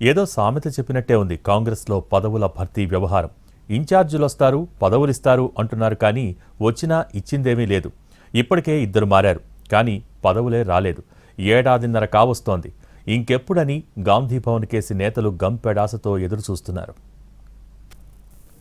ఏదో సామెత చెప్పినట్టే ఉంది కాంగ్రెస్లో పదవుల భర్తీ వ్యవహారం. ఇన్ఛార్జీలొస్తారు, పదవులిస్తారు అంటున్నారు కానీ వచ్చినా ఇచ్చిందేమీ లేదు. ఇప్పటికే 2 మారారు, కానీ పదవులే రాలేదు. ఏడాదిన్నర కావస్తోంది. ఇంకెప్పుడని గాంధీభవన్ కేసి నేతలు గంపెడాసతో ఎదురుచూస్తున్నారు.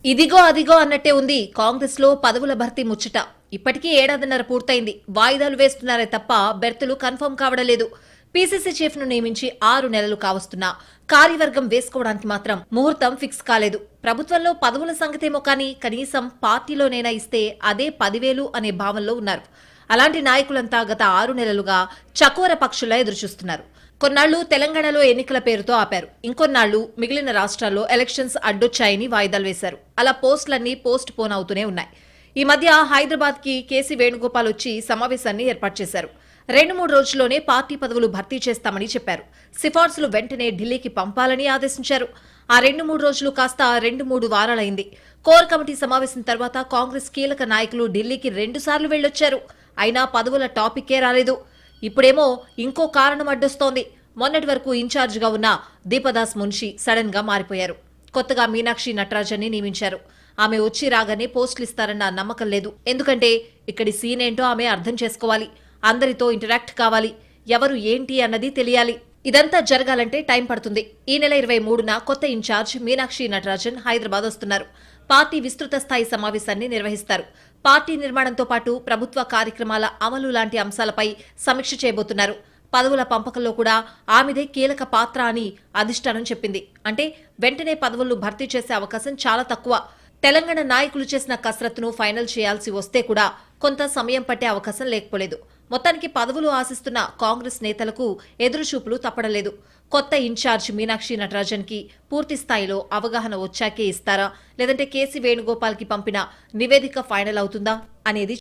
ఇదిగో అదిగో అన్నట్టే ఉంది కాంగ్రెస్ లో పదవుల భర్తీ ముచ్చట. ఇప్పటికీ ఏడాదిన్నర పూర్తయింది. వాయిదాలు వేస్తున్నారే తప్ప బెర్తులు కన్ఫర్మ్ కావడం లేదు. పీసీసీ చీఫ్ ను నియమించి 6 నెలలు కావస్తున్నా కార్యవర్గం వేసుకోవడానికి మాత్రం ముహూర్తం ఫిక్స్ కాలేదు. ప్రభుత్వంలో పదవుల సంగతేమో కానీ కనీసం పార్టీలోనైనా ఇస్తే అదే 10,000 అనే భావంలో ఉన్నారు. అలాంటి నాయకులంతా గత 6 నెలలుగా చకోర పక్షుల్లా ఎదురుచూస్తున్నారు. కొన్నాళ్లు తెలంగాణలో ఎన్నికల పేరుతో ఆపారు. ఇంకొన్నాళ్లు మిగిలిన రాష్ట్రాల్లో ఎలక్షన్స్ అడ్డొచ్చాయని వాయిదాలు వేశారు. అలా పోస్టులన్నీ పోస్ట్ పోన్ అవుతూనే ఉన్నాయి. ఈ మధ్య హైదరాబాద్ కి కేసీ వేణుగోపాల్ వచ్చి సమావేశాన్ని ఏర్పాటు చేశారు. 2-3 రోజుల్లోనే పార్టీ పదవులు భర్తీ చేస్తామని చెప్పారు. సిఫార్సులు వెంటనే ఢిల్లీకి పంపాలని ఆదేశించారు. ఆ 2-3 రోజులు కాస్త 2-3 వారాలైంది. కోర్ కమిటీ సమావేశం తర్వాత కాంగ్రెస్ కీలక నాయకులు ఢిల్లీకి 2 సార్లు వెళ్లొచ్చారు. అయినా పదవుల టాపిక్కే రాలేదు. ఇప్పుడేమో ఇంకో కారణం అడ్డొస్తోంది. మొన్నటి వరకు ఇన్ఛార్జిగా ఉన్న దీపదాస్ మున్షి సడన్ గా మారిపోయారు. కొత్తగా మీనాక్షి నటరాజన్ ని నియమించారు. ఆమె వచ్చి రాగానే పోస్టులు ఇస్తారన్న నమ్మకం లేదు. ఎందుకంటే ఇక్కడి సీన్ ఏంటో ఆమె అర్థం చేసుకోవాలి. అందరితో ఇంటరాక్ట్ కావాలి. ఎవరు ఏంటి అన్నది తెలియాలి. ఇదంతా జరగాలంటే టైం పడుతుంది. ఈ నెల 23న కొత్త ఇన్ఛార్జ్ మీనాక్షి నటరాజన్ హైదరాబాద్ వస్తున్నారు. పార్టీ విస్తృత స్థాయి సమావేశాన్ని నిర్వహిస్తారు. పార్టీ నిర్మాణంతో పాటు ప్రభుత్వ కార్యక్రమాల అమలు లాంటి అంశాలపై సమీక్ష చేయబోతున్నారు. పదవుల పంపకంలో కూడా ఆమెదే కీలక పాత్ర అని అధిష్టానం చెప్పింది. అంటే వెంటనే పదవులు భర్తీ చేసే అవకాశం చాలా తక్కువ. తెలంగాణ నాయకులు చేసిన కసరత్తును ఫైనల్ చేయాల్సి వస్తే కూడా కొంత సమయం పట్టే అవకాశం లేకపోలేదు. మొత్తానికి పదవులు ఆశిస్తున్న కాంగ్రెస్ నేతలకు ఎదురుచూపులు తప్పడలేదు. కొత్త ఇన్ఛార్జ్ మీనాక్షి నటరాజన్ కి పూర్తి స్థాయిలో అవగాహన వచ్చాకే ఇస్తారా, లేదంటే కేసీ వేణుగోపాల్ కి పంపిన నివేదిక ఫైనల్ అవుతుందా అనేది